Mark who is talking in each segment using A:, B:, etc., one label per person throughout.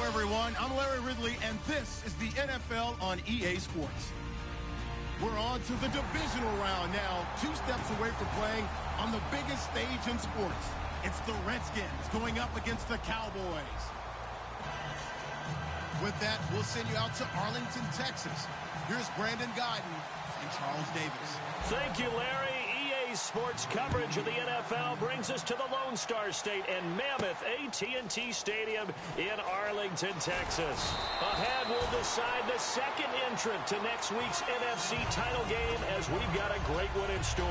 A: everyone. I'm Larry Ridley, and this is the NFL on EA Sports. We're on to the divisional round now, 2 steps away from playing on the biggest stage in sports. It's the Redskins going up against the Cowboys. With that, we'll send you out to Arlington, Texas. Here's Brandon Guyton and Charles Davis.
B: Thank you, Larry. EA Sports coverage of the NFL brings us to the Lone Star State and Mammoth AT&T Stadium in Arlington, Texas. Ahead, we'll decide the second entrant to next week's NFC title game, as we've got a great one in store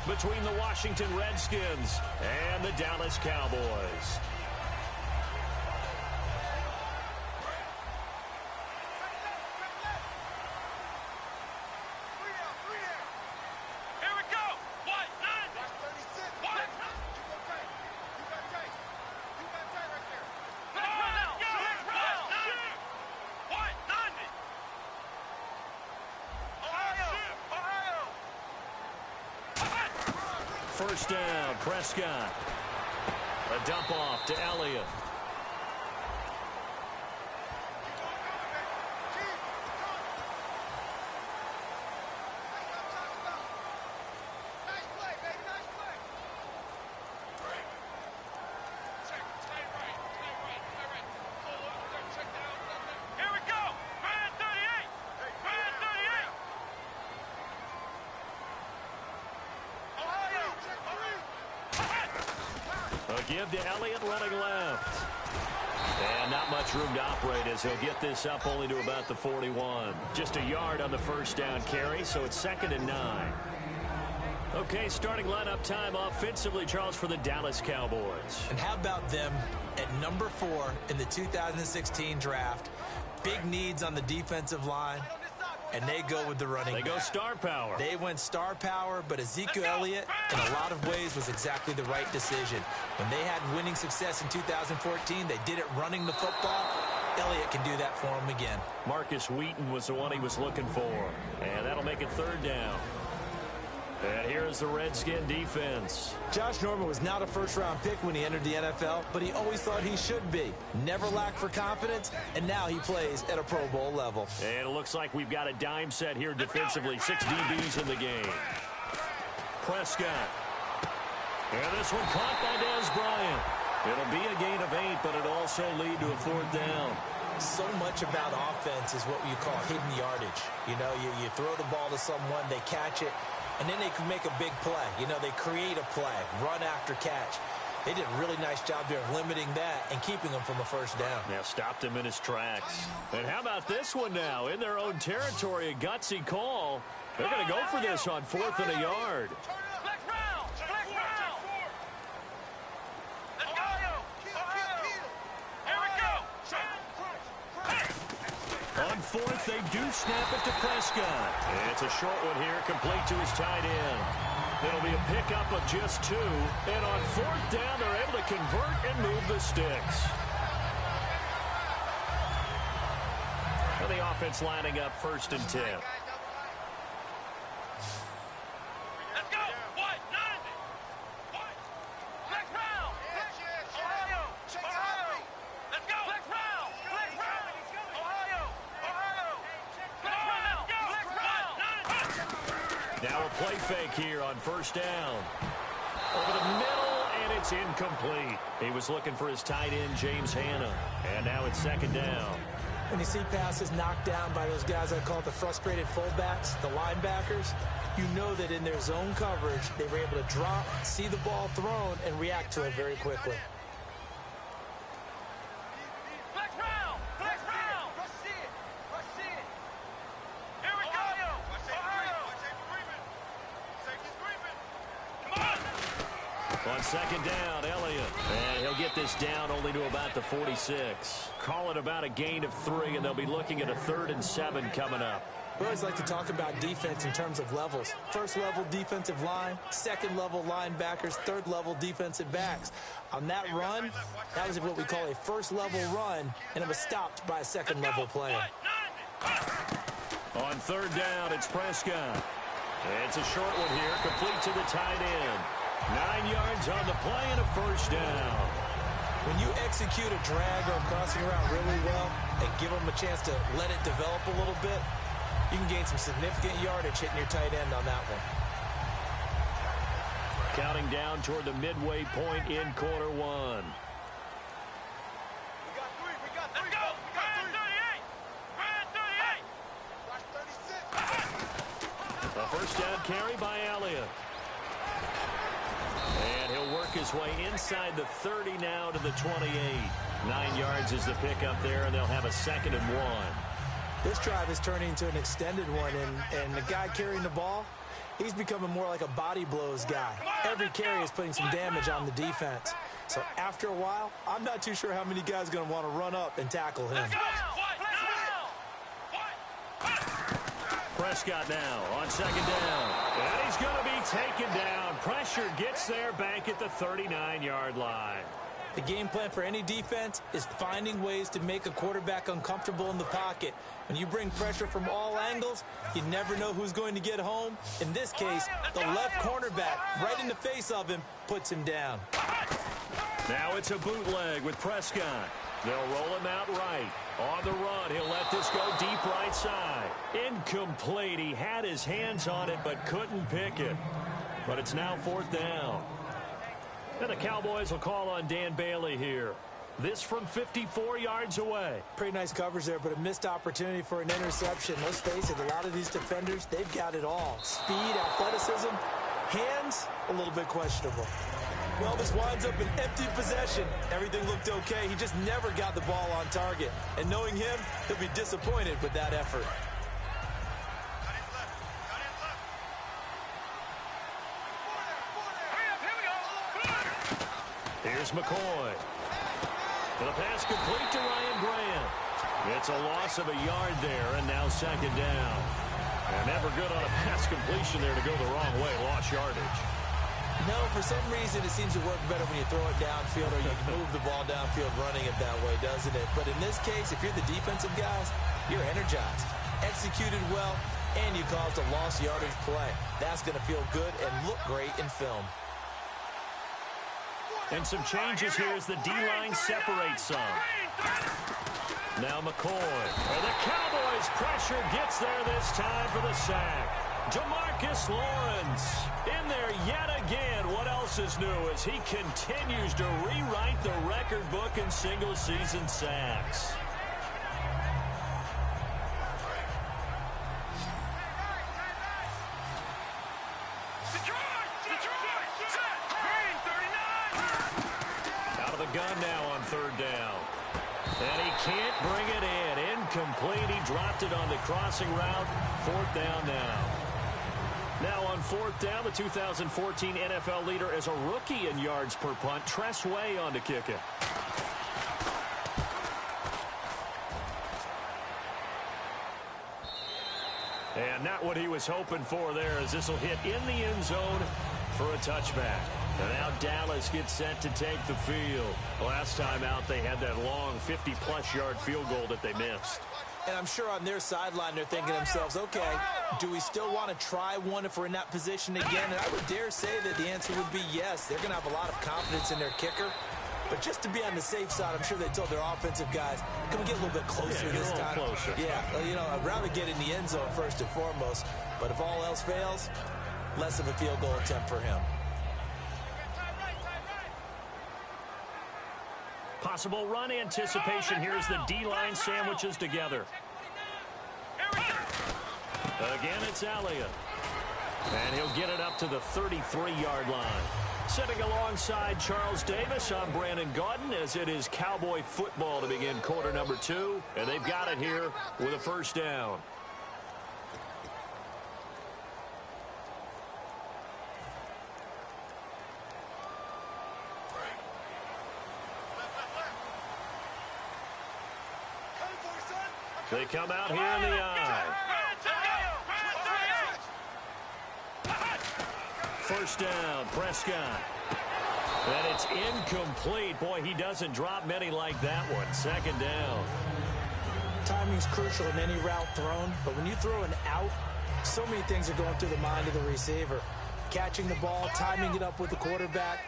B: between the Washington Redskins and the Dallas Cowboys. First down, Prescott. A dump off to Elliott. Give to Elliott running left. And not much room to operate as he'll get this up only to about the 41. Just a yard on the first down carry, so it's 2nd and 9. Okay, starting lineup time offensively, Charles, for the Dallas Cowboys.
C: And how about them at number 4 in the 2016 draft? Big needs on the defensive line. And they go with the running back.
B: They go star power.
C: They went star power, but Ezekiel Elliott, in a lot of ways, was exactly the right decision. When they had winning success in 2014, they did it running the football. Elliott can do that for them again.
B: Marcus Wheaton was the one he was looking for. And that'll make it 3rd down. And here's the Redskin defense.
C: Josh Norman was not a first-round pick when he entered the NFL, but he always thought he should be. Never lacked for confidence, and now he plays at a Pro Bowl level.
B: And it looks like we've got a dime set here defensively. 6 DBs in the game. Prescott. And this one caught by Dez Bryant. It'll be a gain of 8, but it'll also lead to a 4th down.
C: So much about offense is what you call hidden yardage. You know, you throw the ball to someone, they catch it, and then they can make a big play. You know, they create a play, run after catch. They did a really nice job there of limiting that and keeping him from a first down.
B: Now stopped him in his tracks. And how about this one now? In their own territory, a gutsy call. They're going to go for this on 4th and a yard. On 4th, they do snap it to Prescott. And it's a short one here, complete to his tight end. It'll be a pickup of just 2. And on 4th down, they're able to convert and move the sticks. And the offense lining up 1st and 10. Now a play fake here on 1st down. Over the middle, and it's incomplete. He was looking for his tight end, James Hanna. And now it's 2nd down.
C: When you see passes knocked down by those guys I call the frustrated fullbacks, the linebackers, you know that in their zone coverage, they were able to drop, see the ball thrown, and react to it very quickly.
B: On 2nd down, Elliott. And he'll get this down only to about the 46. Call it about a gain of 3, and they'll be looking at a 3rd and 7 coming up.
C: We always like to talk about defense in terms of levels. 1st level defensive line, 2nd level linebackers, 3rd level defensive backs. On that run, that was what we call a 1st level run, and it was stopped by a 2nd level player.
B: On 3rd down, it's Prescott. It's a short one here, complete to the tight end. 9 yards on the play and a 1st down.
C: When you execute a drag or a crossing route really well and give them a chance to let it develop a little bit, you can gain some significant yardage hitting your tight end on that one.
B: Counting down toward the midway point in quarter one.
D: We got three. Let's go. We got 38.
B: A first down carry by Elliott. And he'll work his way inside the 30 now to the 28. 9 yards is the pickup there, and they'll have a 2nd and 1.
C: This drive is turning into an extended one, and the guy carrying the ball, he's becoming more like a body blows guy. Every carry is putting some damage on the defense. So after a while, I'm not too sure how many guys are going to want to run up and tackle him.
B: Prescott now on 2nd down. And he's going to be taken down. Pressure gets there back at the 39-yard line.
C: The game plan for any defense is finding ways to make a quarterback uncomfortable in the pocket. When you bring pressure from all angles, you never know who's going to get home. In this case, the left cornerback, right in the face of him, puts him down.
B: Now it's a bootleg with Prescott. They'll roll him out right. On the run, he'll let this go deep right side. Incomplete. He had his hands on it but couldn't pick it. But it's now 4th down. And the Cowboys will call on Dan Bailey here. This from 54 yards away.
C: Pretty nice coverage there, but a missed opportunity for an interception. Let's face it, a lot of these defenders, they've got it all. Speed, athleticism, hands, a little bit questionable. Well, this winds up an empty possession. Everything looked okay. He just never got the ball on target. And knowing him, he'll be disappointed with that effort.
B: Here's McCoy. And the pass complete to Ryan Grant. It's a loss of a yard there, and now 2nd down. And never good on a pass completion there to go the wrong way. Lost yardage.
C: No, for some reason it seems to work better when you throw it downfield or you move the ball downfield running it that way, doesn't it? But in this case, if you're the defensive guys, you're energized, executed well, and you caused a lost yardage play. That's going to feel good and look great in film.
B: And some changes here as the D-line separates some. Now McCoy. And the Cowboys' pressure gets there this time for the sack. Demarcus Lawrence in there yet again. What else is new as he continues to rewrite the record book in single-season sacks. Out of the gun now on 3rd down. And he can't bring it in. Incomplete. He dropped it on the crossing route. 4th down now. Now on 4th down, the 2014 NFL leader as a rookie in yards per punt, Tress Way on to kick it. And not what he was hoping for there, as this will hit in the end zone for a touchback. And now Dallas gets set to take the field. Last time out, they had that long 50-plus yard field goal that they missed.
C: And I'm sure on their sideline they're thinking to themselves, okay, do we still want to try one if we're in that position again? And I would dare say that the answer would be yes. They're going to have a lot of confidence in their kicker. But just to be on the safe side, I'm sure they told their offensive guys, can we get a little bit closer this time?
B: Closer.
C: Yeah, you know, I'd rather get in the end zone first and foremost. But if all else fails, less of a field goal attempt for him.
B: Possible run anticipation. Here's the D-line sandwiches together. Again, it's Elliott. And he'll get it up to the 33-yard line. Sitting alongside Charles Davis, I'm Brandon Gaudin, as it is Cowboy football to begin quarter number 2. And they've got it here with a first down. They come out here in the eye. First down, Prescott. And it's incomplete. Boy, he doesn't drop many like that one. 2nd down.
C: Timing's crucial in any route thrown, but when you throw an out, so many things are going through the mind of the receiver. Catching the ball, timing it up with the quarterback.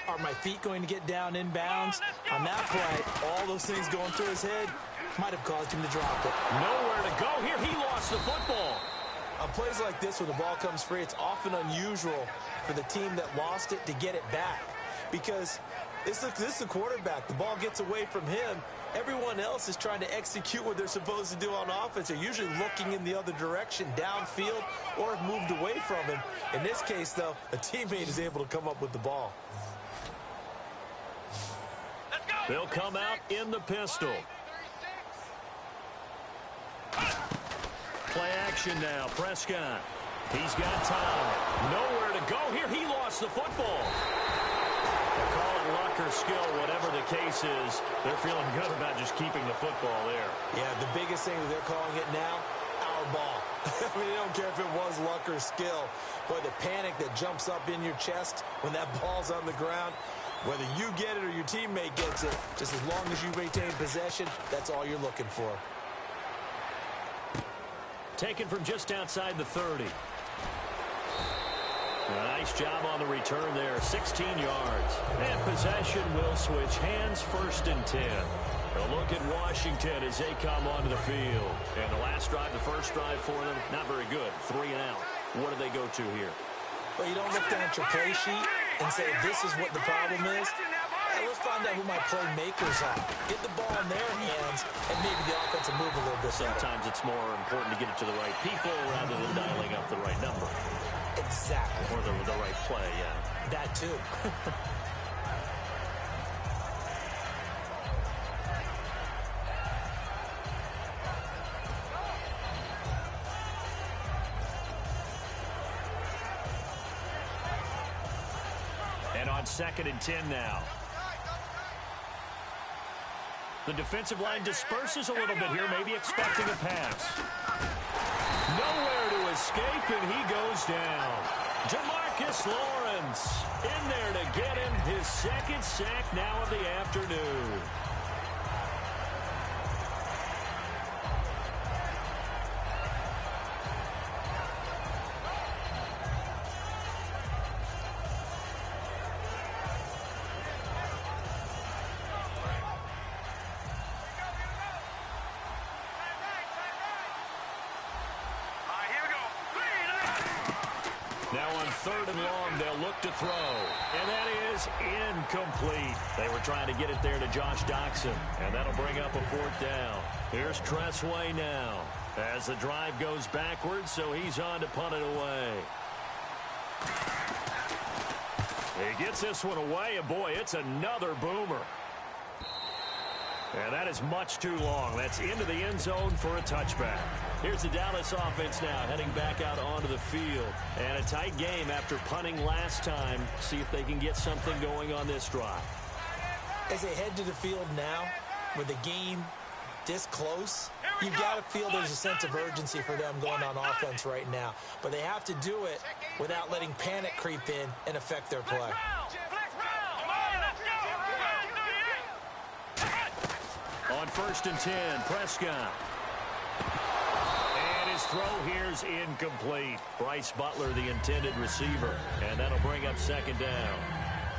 C: Are my feet going to get down inbounds? On that play, all those things going through his head might have caused him to drop it.
B: Nowhere to go here. He lost the football.
C: On plays like this where the ball comes free, it's often unusual for the team that lost it to get it back. Because this is the quarterback. The ball gets away from him. Everyone else is trying to execute what they're supposed to do on offense. They're usually looking in the other direction, downfield, or have moved away from him. In this case, though, a teammate is able to come up with the ball.
B: They'll come out in the pistol. Play action now. Prescott. He's got time. Nowhere to go here. He lost the football. They call it luck or skill, whatever the case is. They're feeling good about just keeping the football there.
C: Yeah, the biggest thing that they're calling it now, our ball. I mean, they don't care if it was luck or skill. But the panic that jumps up in your chest when that ball's on the ground, whether you get it or your teammate gets it, just as long as you retain possession, that's all you're looking for.
B: Taken from just outside the 30. Nice job on the return there. 16 yards. And possession will switch hands, 1st and 10. A look at Washington as they come onto the field. And the last drive, the first drive for them, not very good. 3 and out. What do they go to here?
C: Well, you don't look down at your play sheet and say, this is what the problem is. Let's find out who my playmakers are. Get the ball in their hands, and maybe the offense will move a little bit better.
B: Sometimes it's more important to get it to the right people rather than dialing up the right number.
C: Exactly.
B: Or the right play, yeah.
C: That too.
B: And on 2nd and 10 now. The defensive line disperses a little bit here, maybe expecting a pass. Nowhere to escape, and he goes down. Jamarcus Lawrence in there to get him his 2nd sack now of the afternoon. Now on 3rd and long, they'll look to throw. And that is incomplete. They were trying to get it there to Josh Doxson. And that'll bring up a 4th down. Here's Tressway now. As the drive goes backwards, so he's on to punt it away. He gets this one away, and boy, it's another boomer. And that is much too long. That's into the end zone for a touchback. Here's the Dallas offense now heading back out onto the field. And a tight game after punting last time. See if they can get something going on this drive.
C: As they head to the field now, with the game this close, you got to feel there's a sense of urgency for them going on offense right now. But they have to do it without letting panic creep in and affect their play.
B: On 1st and 10, Prescott. And his throw here's incomplete. Bryce Butler, the intended receiver. And that'll bring up 2nd down.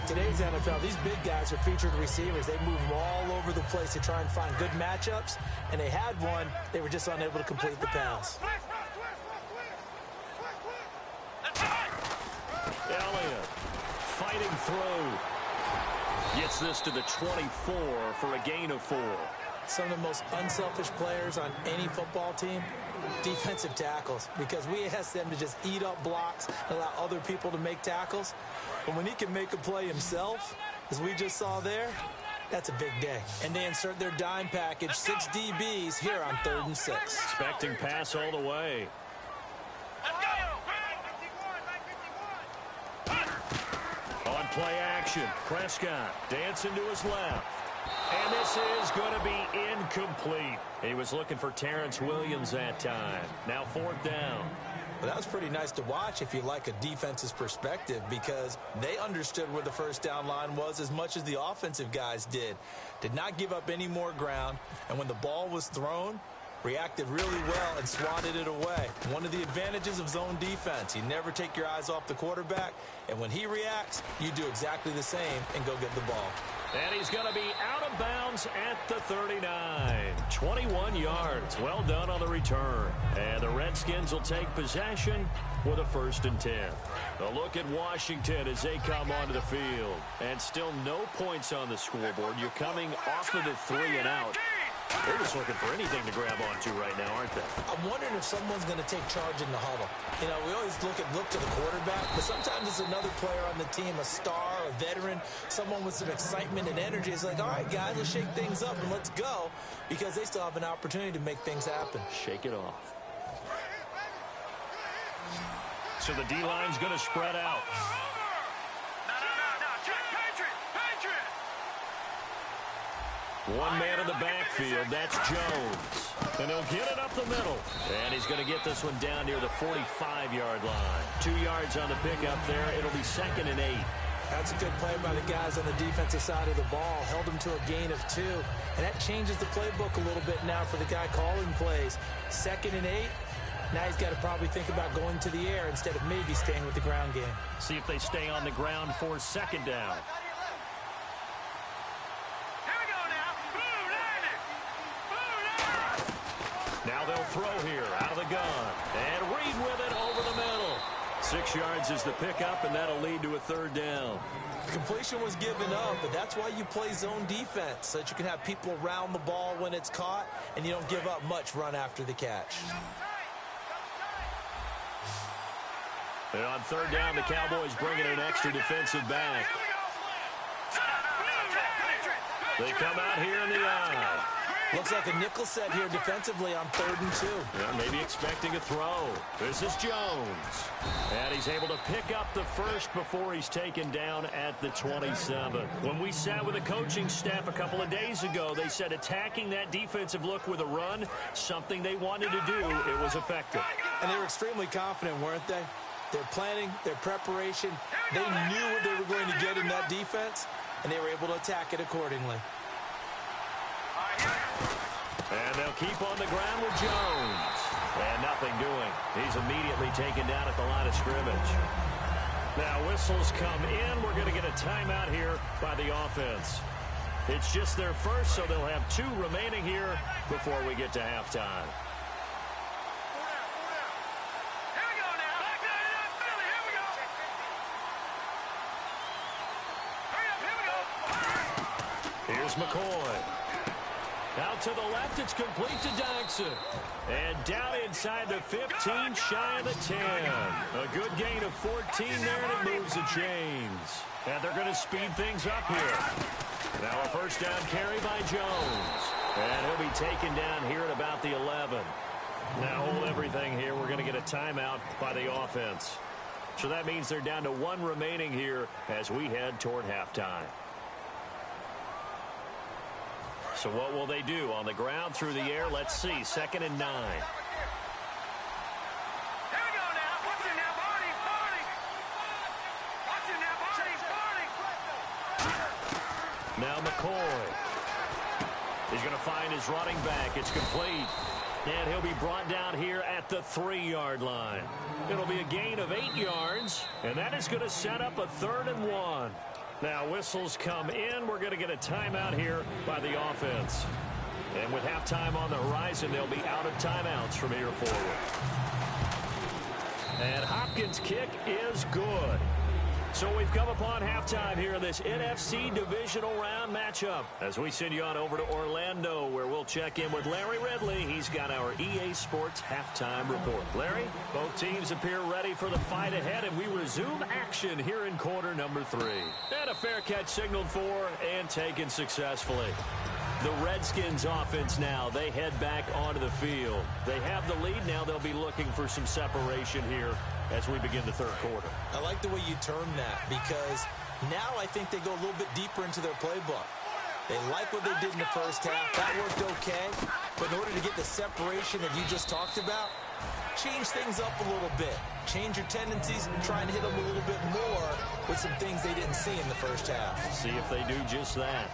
C: Today's NFL, these big guys are featured receivers. They move them all over the place to try and find good matchups. And they had one. They were just unable to complete the pass.
B: Elliott fighting through. Gets this to the 24 for a gain of 4.
C: Some of the most unselfish players on any football team, defensive tackles, because we ask them to just eat up blocks and allow other people to make tackles. But when he can make a play himself, as we just saw there, that's a big day. And they insert their dime package, 6 DBs here on 3rd and 6.
B: Expecting pass all the way. On play action, Prescott dancing to his left. And this is going to be incomplete. He was looking for Terrence Williams that time. Now 4th down.
C: Well, that was pretty nice to watch if you like a defense's perspective, because they understood where the 1st down line was as much as the offensive guys did. Did not give up any more ground. And when the ball was thrown, reacted really well and swatted it away. One of the advantages of zone defense, you never take your eyes off the quarterback, and when he reacts, you do exactly the same and go get the ball.
B: And he's going to be out of bounds at the 39. 21 yards. Well done on the return. And the Redskins will take possession with a 1st and 10. A look at Washington as they come onto the field. And still no points on the scoreboard. You're coming off of the 3 and out. They're just looking for anything to grab onto right now, aren't they?
C: I'm wondering if someone's going to take charge in the huddle. You know, we always look to the quarterback, but sometimes it's another player on the team, a star, a veteran, someone with some excitement and energy. It's like, all right, guys, let's shake things up and let's go, because they still have an opportunity to make things happen.
B: Shake it off. So the D-line's going to spread out. One man in the backfield, that's Jones. And he'll get it up the middle. And he's going to get this one down near the 45-yard line. 2 yards on the pickup there. It'll be 2nd and 8.
C: That's a good play by the guys on the defensive side of the ball. Held him to a gain of 2. And that changes the playbook a little bit now for the guy calling plays. 2nd and 8. Now he's got to probably think about going to the air instead of maybe staying with the ground game.
B: See if they stay on the ground for 2nd down. Now they'll throw here out of the gun. And Reed with it over the middle. 6 yards is the pickup, and that'll lead to a 3rd down.
C: Completion was given up, but that's why you play zone defense, so that you can have people around the ball when it's caught, and you don't give up much run after the catch.
B: And on 3rd down, the Cowboys bring in an extra defensive back. They come out here in the eye.
C: Looks like a nickel set here defensively on 3rd and 2.
B: Yeah, maybe expecting a throw. This is Jones. And he's able to pick up the 1st before he's taken down at the 27. When we sat with the coaching staff a couple of days ago, they said attacking that defensive look with a run, something they wanted to do, it was effective.
C: And they were extremely confident, weren't they? Their planning, their preparation, they knew what they were going to get in that defense, and they were able to attack it accordingly.
B: And they'll keep on the ground with Jones. And nothing doing. He's immediately taken down at the line of scrimmage. Now whistles come in. We're going to get a timeout here by the offense. It's just their 1st, so they'll have 2 remaining here before we get to halftime. Here's McCoy. Out to the left, it's complete to Dodson. And down inside the 15, shy of the 10. A good gain of 14 there, and it moves the chains. And they're going to speed things up here. Now a 1st down carry by Jones. And he'll be taken down here at about the 11. Now hold everything here. We're going to get a timeout by the offense. So that means they're down to 1 remaining here as we head toward halftime. So what will they do? On the ground, through the air, let's see. 2nd and 9.
D: Here we go now. Watch it now, Barney. Watch it now, Barney.
B: Now McCoy. He's going to find his running back. It's complete. And he'll be brought down here at the 3-yard line. It'll be a gain of 8 yards, and that is going to set up a 3rd and 1. Now whistles come in. We're going to get a timeout here by the offense. And with halftime on the horizon, they'll be out of timeouts from here forward. And Hopkins' kick is good. So we've come upon halftime here in this NFC divisional round matchup as we send you on over to Orlando, where we'll check in with Larry Ridley. He's got our EA Sports halftime report. Larry, both teams appear ready for the fight ahead, and we resume action here in quarter number 3. And a fair catch signaled for and taken successfully. The Redskins offense now, they head back onto the field. They have the lead. Now they'll be looking for some separation here as we begin the 3rd quarter.
C: I like the way you term that, because now I think they go a little bit deeper into their playbook. They like what they did in the 1st half. That worked okay. But in order to get the separation that you just talked about, change things up a little bit. Change your tendencies and try and hit them a little bit more with some things they didn't see in the 1st half.
B: See if they do just that.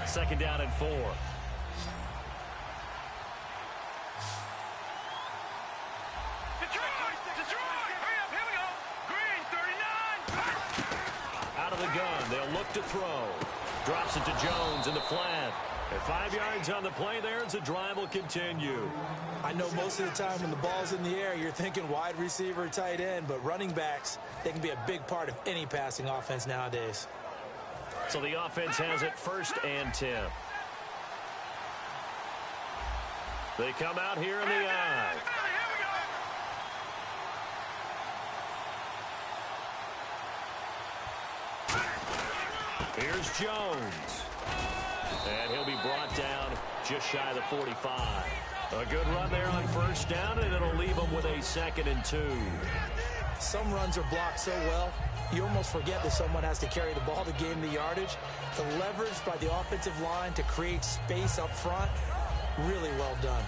B: 2nd down and 4. to throw. Drops it to Jones in the flat. At 5 yards on the play there, the drive will continue.
C: I know most of the time when the ball's in the air, you're thinking wide receiver, tight end, but running backs, they can be a big part of any passing offense nowadays.
B: So the offense has it 1st and 10. They come out here in the I. Here's Jones. And he'll be brought down just shy of the 45. A good run there on 1st down, and it'll leave them with a 2nd and 2.
C: Some runs are blocked so well, you almost forget that someone has to carry the ball to gain the yardage. The leverage by the offensive line to create space up front, really well done.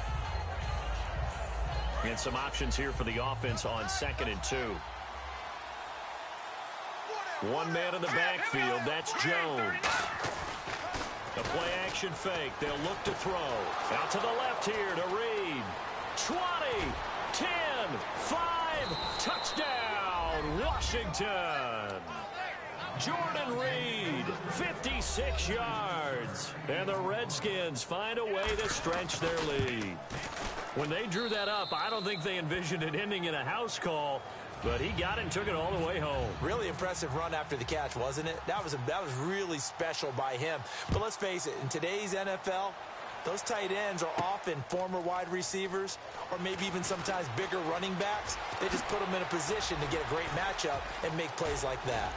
B: And some options here for the offense on 2nd and 2. One man in the backfield, that's Jones. A play-action fake. They'll look to throw. Out to the left here to Reed. 20, 10, 5, touchdown, Washington. Jordan Reed, 56 yards. And the Redskins find a way to stretch their lead. When they drew that up, I don't think they envisioned it ending in a house call. But he got it and took it all the way home.
C: Really impressive run after the catch, wasn't it? That was really special by him. But let's face it, in today's NFL, those tight ends are often former wide receivers or maybe even sometimes bigger running backs. They just put them in a position to get a great matchup and make plays like that.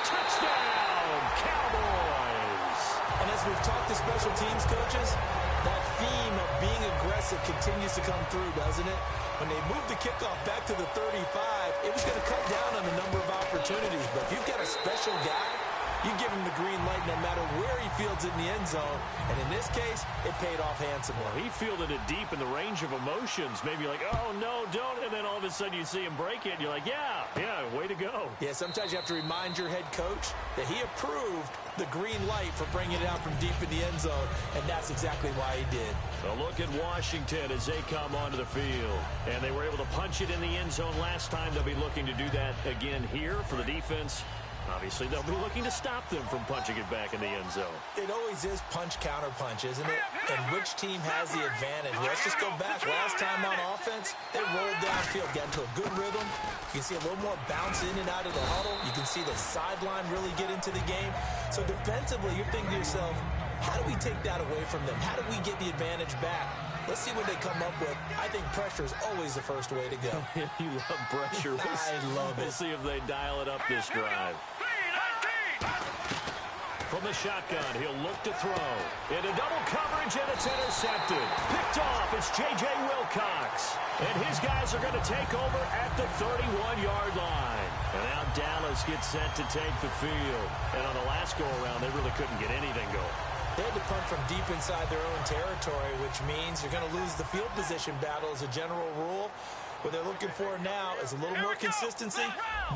B: Touchdown, Cowboys!
C: And as we've talked to special teams coaches, that theme of being aggressive continues to come through, doesn't it? When they moved the kickoff back to the 35, it was going to cut down on the number of opportunities. But if you've got a special guy, you give him the green light no matter where he fields it in the end zone. And in this case, it paid off handsomely.
B: Well, he fielded it deep in the range of emotions. Maybe like, oh, no, don't. And then all of a sudden you see him break it, and you're like, yeah, way to go.
C: Yeah, sometimes you have to remind your head coach that he approved the green light for bringing it out from deep in the end zone, and that's exactly why he did.
B: A look at Washington as they come onto the field. And they were able to punch it in the end zone last time. They'll be looking to do that again here for the defense. Obviously, they'll be looking to stop them from punching it back in the end zone.
C: It always is punch-counter-punch, isn't it? And which team has the advantage? Let's just go back. Last time on offense, they rolled downfield, got into a good rhythm. You can see a little more bounce in and out of the huddle. You can see the sideline really get into the game. So defensively, you're thinking to yourself, how do we take that away from them? How do we get the advantage back? Let's see what they come up with. I think pressure is always the first way to go.
B: You love pressure.
C: I love it.
B: We'll see if they dial it up this drive. From the shotgun, he'll look to throw. Into double coverage, and it's intercepted. Picked off, it's J.J. Wilcox. And his guys are going to take over at the 31-yard line. And now Dallas gets set to take the field. And on the last go-around, they really couldn't get anything going.
C: They had to punt from deep inside their own territory, which means you're going to lose the field position battle as a general rule. What they're looking for now is a little more consistency,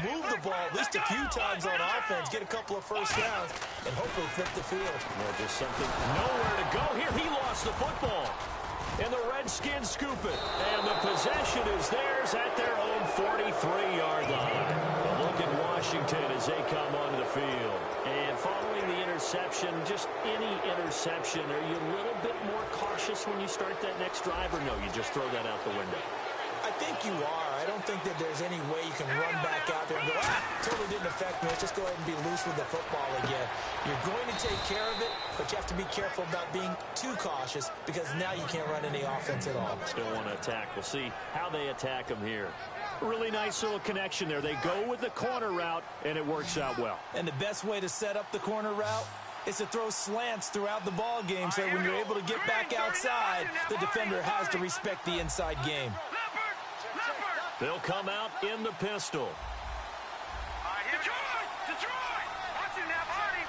C: move the ball at least a few times on offense, get a couple of first downs, and hopefully flip the field.
B: Well, just something nowhere to go here. He lost the football. And the Redskins scoop it. And the possession is theirs at their own 43-yard line. A look at Washington as they come onto the field. And following the interception, just any interception, are you a little bit more cautious when you start that next drive, or no, you just throw that out the window?
C: I think you are. I don't think that there's any way you can run back out there and go, totally didn't affect me. Let's just go ahead and be loose with the football again. You're going to take care of it, but you have to be careful about being too cautious because now you can't run any offense at all.
B: Still want to attack. We'll see how they attack them here. Really nice little connection there. They go with the corner route, and it works out well.
C: And the best way to set up the corner route is to throw slants throughout the ball game so when you're able to get back outside, the defender has to respect the inside game.
B: They'll come out in the pistol.
D: Detroit! Watching that party!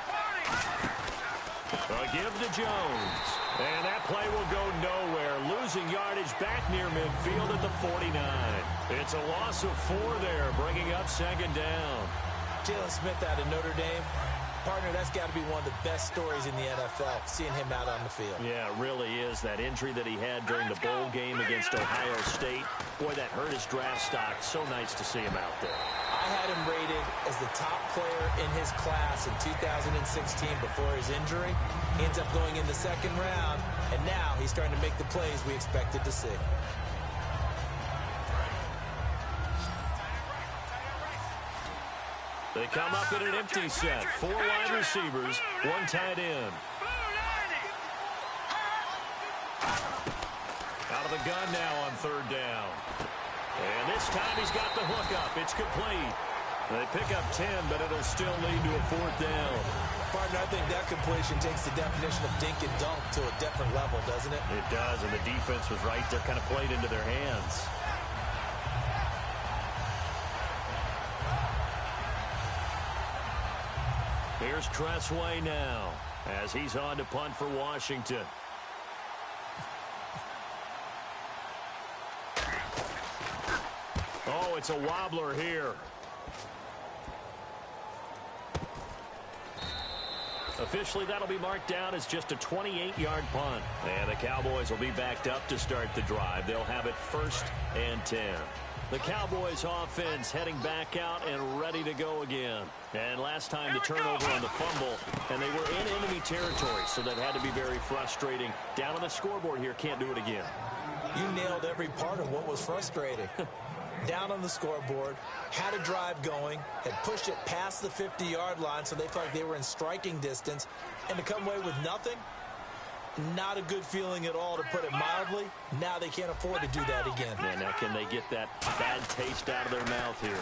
B: A give to Jones. And that play will go nowhere. Losing yardage back near midfield at the 49. It's a loss of 4 there, bringing up 2nd down.
C: Jalen Smith out of Notre Dame. Part Partner, that's got to be one of the best stories in the NFL, seeing him out on the field.
B: Yeah, it really is. That injury that he had during the bowl game against Ohio State, boy, that hurt his draft stock. So nice to see him out there.
C: I had him rated as the top player in his class in 2016 before his injury. He ends up going in the second round, and now he's starting to make the plays we expected to see.
B: They come up in an empty set. 4 wide receivers, 1 tight end. Out of the gun now on 3rd down. And this time he's got the hook up. It's complete. They pick up 10, but it'll still lead to a 4th down.
C: Partner, I think that completion takes the definition of dink and dunk to a different level, doesn't it?
B: It does, and the defense was right there, kind of played into their hands. Here's Tressway now as he's on to punt for Washington. Oh, it's a wobbler here. Officially, that'll be marked down as just a 28-yard punt. And the Cowboys will be backed up to start the drive. They'll have it 1st and 10. The Cowboys offense heading back out and ready to go again. And last time the turnover on the fumble, and they were in enemy territory, so that had to be very frustrating. Down on the scoreboard here, can't do it again.
C: You nailed every part of what was frustrating. Down on the scoreboard, had a drive going, had pushed it past the 50-yard line, so they felt like they were in striking distance, and to come away with nothing, not a good feeling at all, to put it mildly. Now they can't afford to do that again.
B: And now can they get that bad taste out of their mouth here?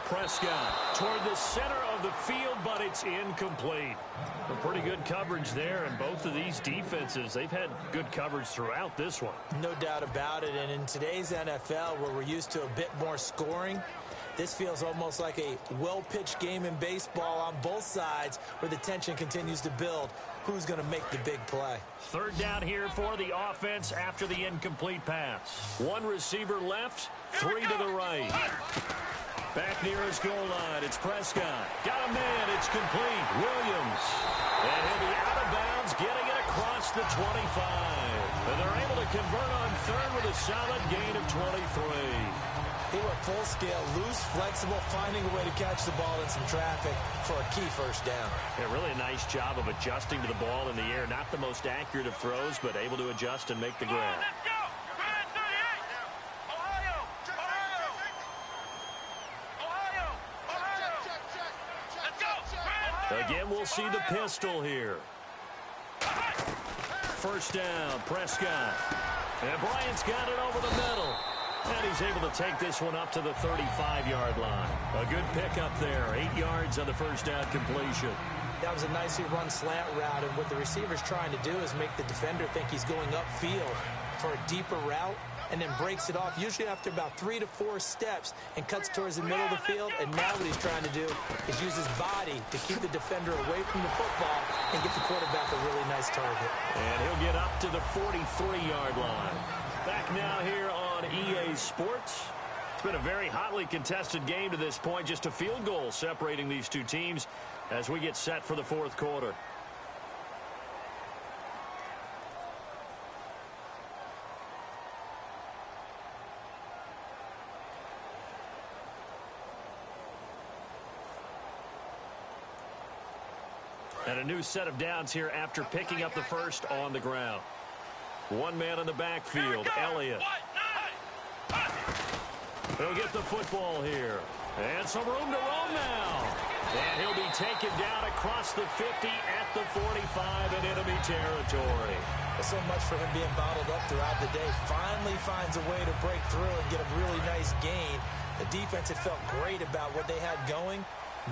B: Prescott toward the center of the field, but it's incomplete. A pretty good coverage there, and both of these defenses, they've had good coverage throughout this one.
C: No doubt about it, and in today's NFL, where we're used to a bit more scoring, this feels almost like a well-pitched game in baseball on both sides, where the tension continues to build. Who's going to make the big play?
B: 3rd down here for the offense after the incomplete pass. 1 receiver left, 3 to the right. Back near his goal line, it's Prescott. Got a man, it's complete. Williams. And he'll be out of bounds, getting it across the 25. And they're able to convert on 3rd with a solid gain of 23.
C: They were full scale, loose, flexible, finding a way to catch the ball in some traffic for a key 1st down.
B: Yeah, really a nice job of adjusting to the ball in the air. Not the most accurate of throws, but able to adjust and make the grab. Again, we'll see the pistol here. 1st down, Prescott. And Bryant's got it over the middle. And he's able to take this one up to the 35-yard line. A good pickup there. 8 yards on the 1st down completion.
C: That was a nicely run slant route, and what the receiver's trying to do is make the defender think he's going upfield for a deeper route, and then breaks it off, usually after about 3 to 4 steps, and cuts towards the middle of the field. And now what he's trying to do is use his body to keep the defender away from the football and get the quarterback a really nice target.
B: And he'll get up to the 43-yard line. Back now here on EA Sports. It's been a very hotly contested game to this point. Just a field goal separating these two teams as we get set for the 4th quarter. And a new set of downs here after picking up the 1st on the ground. 1 man in the backfield, Elliott. He'll get the football here. And some room to roam now. And he'll be taken down across the 50 at the 45 in enemy territory.
C: There's so much for him being bottled up throughout the day. Finally finds a way to break through and get a really nice gain. The defense had felt great about what they had going.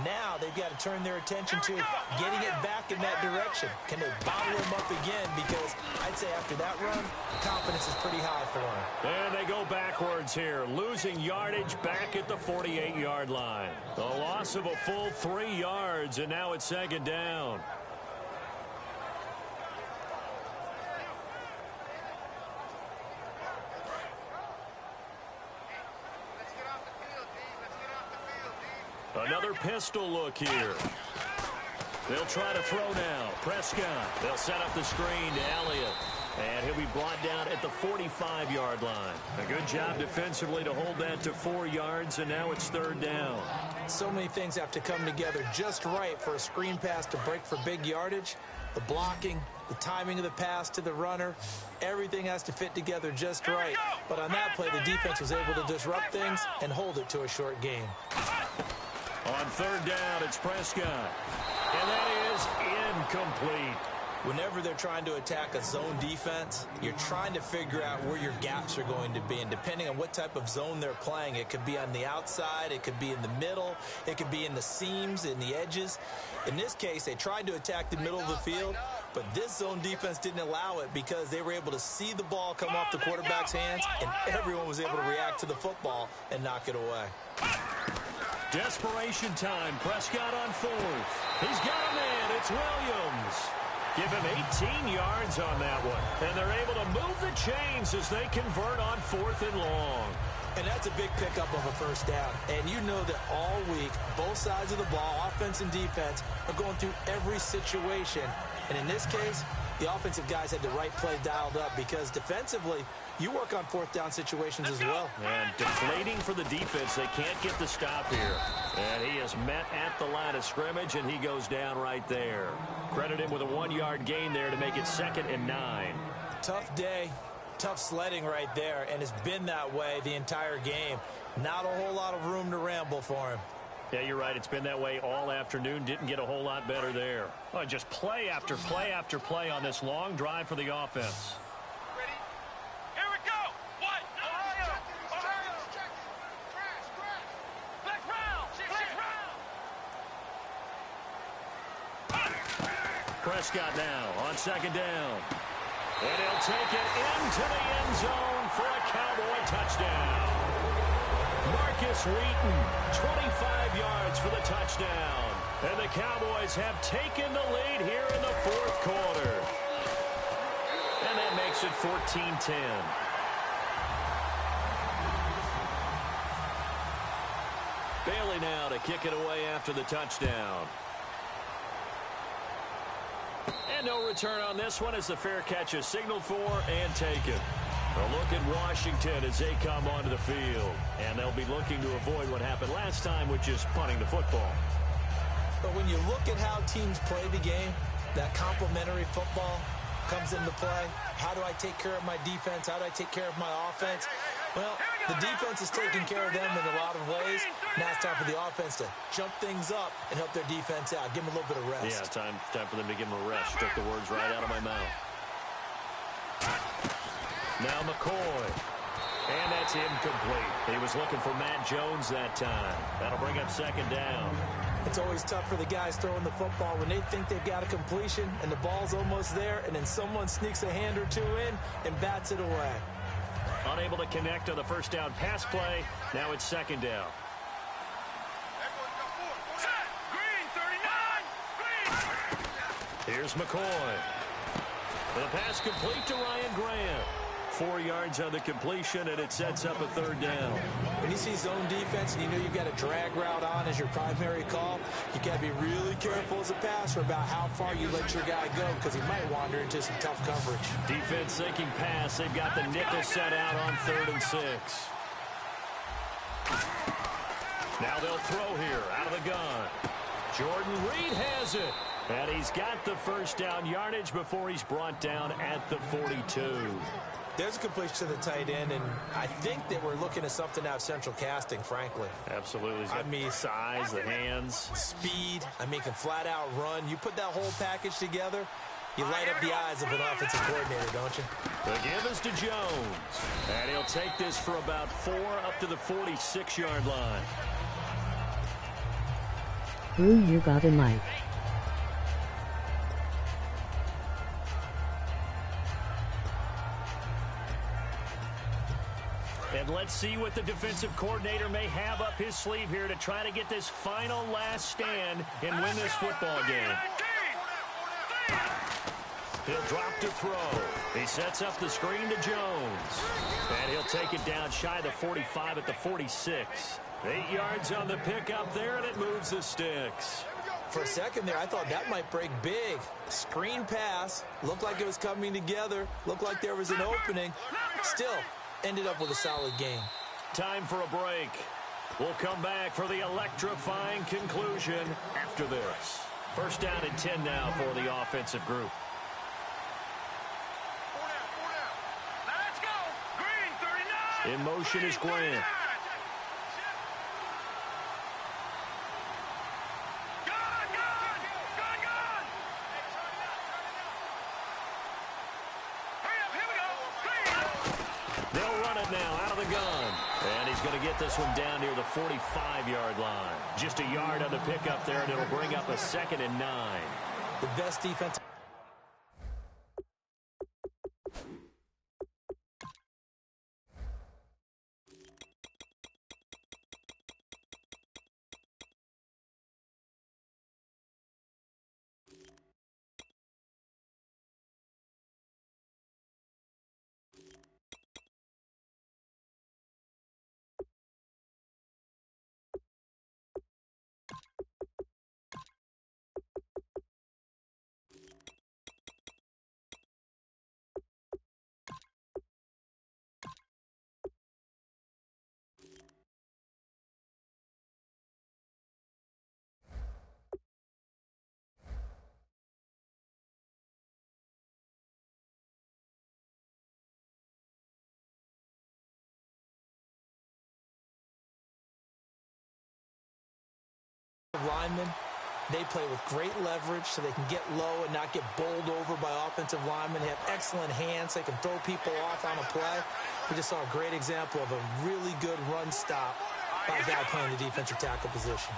C: Now they've got to turn their attention to getting it back in that direction. Can they bottle him up again? Because I'd say after that run, confidence is pretty high for him.
B: And they go backwards here, losing yardage back at the 48-yard line. The loss of a full 3 yards, and now it's 2nd down. Another pistol look here. They'll try to throw now. Prescott. They'll set up the screen to Elliott. And he'll be brought down at the 45-yard line. A good job defensively to hold that to 4 yards, and now it's 3rd down.
C: So many things have to come together just right for a screen pass to break for big yardage. The blocking, the timing of the pass to the runner, everything has to fit together just right. But on that play, the defense was able to disrupt things and hold it to a short gain.
B: On 3rd down, it's Prescott. And that is incomplete.
C: Whenever they're trying to attack a zone defense, you're trying to figure out where your gaps are going to be. And depending on what type of zone they're playing, it could be on the outside, it could be in the middle, it could be in the seams, in the edges. In this case, they tried to attack the middle of the field, but this zone defense didn't allow it because they were able to see the ball come off the quarterback's hands, and everyone was able to react to the football and knock it away.
B: Desperation time. Prescott on 4th. He's got a man. It's Williams. Give him 18 yards on that one. And they're able to move the chains as they convert on 4th and long.
C: And that's a big pickup of a 1st down. And you know that all week, both sides of the ball, offense and defense, are going through every situation. And in this case, the offensive guys had the right play dialed up because defensively, you work on 4th down situations as well.
B: And deflating for the defense. They can't get the stop here. And he is met at the line of scrimmage, and he goes down right there. Credit him with a 1-yard gain there to make it 2nd and 9.
C: Tough day, tough sledding right there, and it's been that way the entire game. Not a whole lot of room to ramble for him.
B: Yeah, you're right. It's been that way all afternoon. Didn't get a whole lot better there. Well, just play after play after play on this long drive for the offense. Prescott now on 2nd down. And he'll take it into the end zone for a Cowboy touchdown. Marcus Wheaton, 25 yards for the touchdown. And the Cowboys have taken the lead here in the 4th quarter. And that makes it 14-10. Bailey now to kick it away after the touchdown. And no return on this one as the fair catch is signaled for and taken. A look at Washington as they come onto the field. And they'll be looking to avoid what happened last time, which is punting the football.
C: But when you look at how teams play the game, that complementary football comes into play. How do I take care of my defense? How do I take care of my offense? Well, the defense is taking care of them in a lot of ways. Now it's time for the offense to jump things up and help their defense out. Give them a little bit of rest.
B: Yeah, time for them to give them a rest. Took the words right out of my mouth. Now McCoy. And that's incomplete. He was looking for Matt Jones that time. That'll bring up 2nd down.
C: It's always tough for the guys throwing the football when they think they've got a completion and the ball's almost there, and then someone sneaks a hand or two in and bats it away.
B: Unable to connect on the 1st down pass play. Now it's 2nd down. Here's McCoy. The pass complete to Ryan Grant. 4 yards on the completion, and it sets up a 3rd down.
C: When you see zone defense and you know you've got a drag route on as your primary call, you got to be really careful as a passer about how far you let your guy go because he might wander into some tough coverage.
B: Defense thinking pass. They've got the nickel set out on 3rd and 6. Now they'll throw here out of the gun. Jordan Reed has it. And he's got the 1st down yardage before he's brought down at the 42.
C: There's a completion to the tight end, and I think that we're looking at something out of central casting, frankly.
B: Absolutely. I mean, size, the hands.
C: Speed. I mean, can flat out run. You put that whole package together, you light up the eyes of an offensive coordinator, don't you?
B: The give is to Jones. And he'll take this for about 4 up to the 46-yard line.
E: Who you got in Mike?
B: And let's see what the defensive coordinator may have up his sleeve here to try to get this final last stand and win this football game. He'll drop to throw. He sets up the screen to Jones. And he'll take it down shy of the 45 at the 46. 8 yards on the pickup there, and it moves the sticks.
C: For a second there, I thought that might break big. Screen pass. Looked like it was coming together. Looked like there was an opening. Still, ended up with a solid game.
B: Time for a break. We'll come back for the electrifying conclusion after this. First down and 10 now for the offensive group.
D: Let's go. Green, 39.
B: In motion is Grant.
C: Going to get this one down near the 45-yard line. Just a yard on the pickup there, and it'll bring up a 2nd and 9. The best defense. Linemen, they play with great leverage so they can get low and not get bowled over by offensive linemen. They have excellent hands. They can throw people off on a play. We just saw a great example of a really good run stop by a guy playing the defensive tackle position.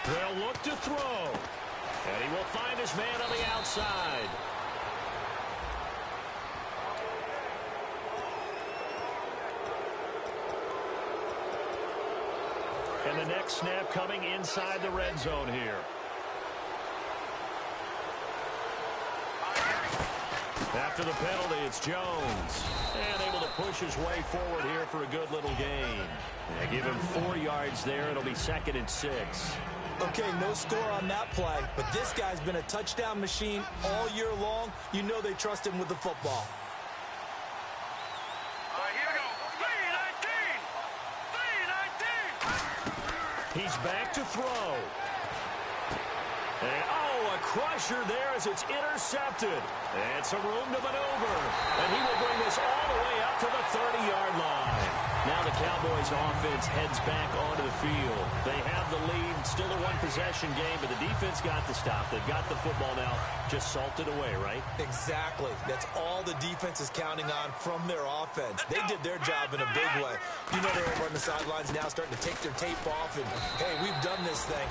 B: They'll look to throw. And he will find his man on the outside. And the next snap coming inside the red zone here. After the penalty, it's Jones. And able to push his way forward here for a good little gain. They give him 4 yards there. It'll be 2nd and 6.
C: Okay, no score on that play, but this guy's been a touchdown machine all year long. You know they trust him with the football.
B: He's back to throw. And, oh, a crusher there as it's intercepted. And some room to maneuver. And he will bring this all the way up to the 30-yard line. Now the Cowboys offense heads back onto the field. They have the lead, still a one-possession game, but the defense got the stop. They've got the football now, just salted away, right?
C: Exactly. That's all the defense is counting on from their offense. They did their job in a big way. You know they're over on the sidelines now starting to take their tape off and, hey, we've done this thing.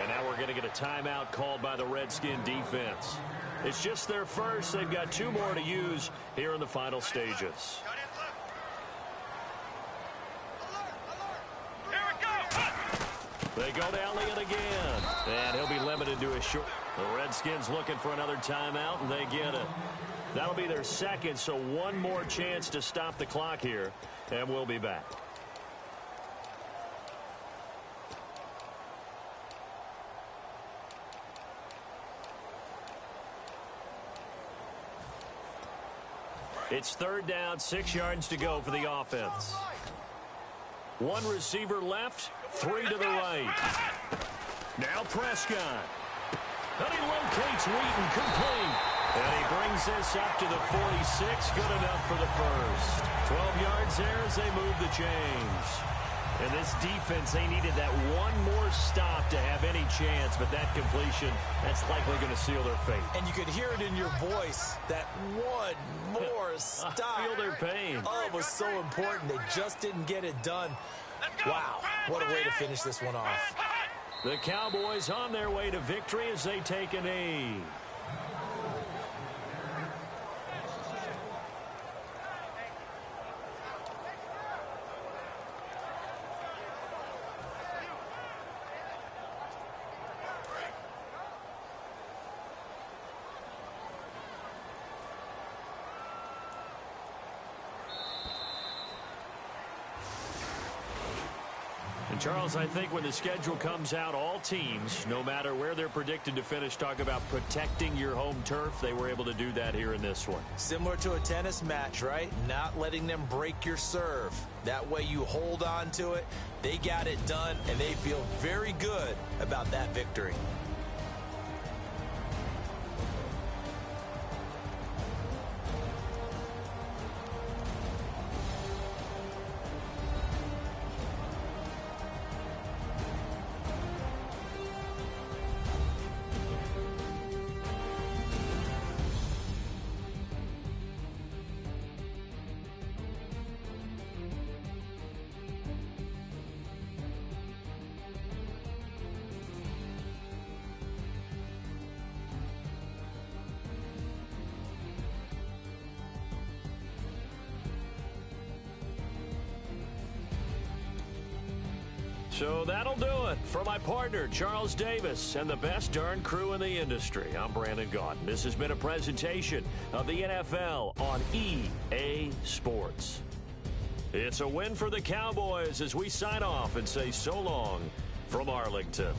B: And now we're going to get a timeout called by the Redskin defense. It's just their first. They've got 2 more to use here in the final stages. They go to Elliott again. And he'll be limited to a short. The Redskins looking for another timeout, and they get it. That'll be their 2nd, so 1 more chance to stop the clock here, and we'll be back. It's 3rd down, 6 yards to go for the offense. 1 receiver left, 3 to the right. Now Prescott. And he locates Wheaton, complete. And he brings this up to the 46, good enough for the first. 12 yards there as they move the chains. And this defense, they needed that 1 more stop to have any chance, but that completion, that's likely going to seal their fate.
C: And you could hear it in your voice, that 1 more stop.
B: I feel their pain.
C: Oh, it was so important. They just didn't get it done. Wow, what a way to finish this one off.
B: The Cowboys on their way to victory as they take a knee. Charles, I think when the schedule comes out, all teams, no matter where they're predicted to finish, talk about protecting your home turf. They were able to do that here in this one.
C: Similar to a tennis match, right? Not letting them break your serve. That way you hold on to it. They got it done, and they feel very good about that victory.
B: So that'll do it for my partner, Charles Davis, and the best darn crew in the industry. I'm Brandon Gaudin. This has been a presentation of the NFL on EA Sports. It's a win for the Cowboys as we sign off and say so long from Arlington.